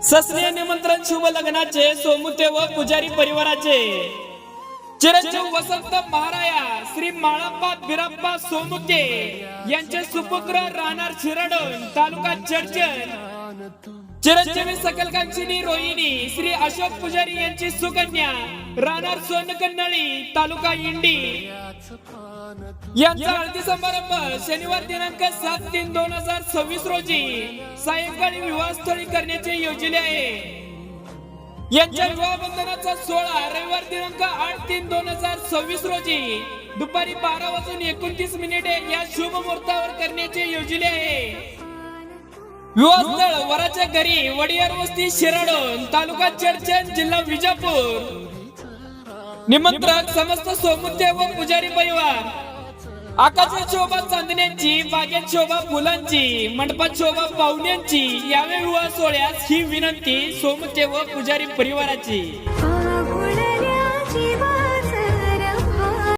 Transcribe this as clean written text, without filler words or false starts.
सस्नेह निमंत्रण शुभ लग्नाचे सोमुते व पुजारी परिवाराचे चिरंजीव वसंत महाराया श्री माळप्पा बिराप्पा सोमुते यांचे सुपुत्र राहणार शिरडोन तालुका चडचण चिरंजीवी सकलकांक्षिणी रोहिणी श्री अशोक पुजारी यांची सुकन्या राहणार सोनकन्नळी तालुका इंडी यांचा हळदी समारंभ शनिवार दिनांक 7/3/2026 रोजी सायंकाळी विवाहस्थळी करण्याचे योजले आहे। यांच्या विवाह बंधनाचा सोहळा रविवार दिनांक 8/3/2026 रोजी दुपारी 12:29 या शुभ मुहूर्तावर करण्याचे योजले आहे। विवाहस्थळ वराच्या घरी वडियार वस्ती शिराडोन तालुका चडचण जिल्हा विजापूर। निमंत्रक समस्त सोमुते व पुजारी परिवार। आकाशात शोभा चांदण्यांची, बागेत शोभा फुलांची, मंडपात शोभा पाहुण्यांची। यावे विवाह सोहळ्यास ही विनंती सोमुते व पुजारी परिवाराची।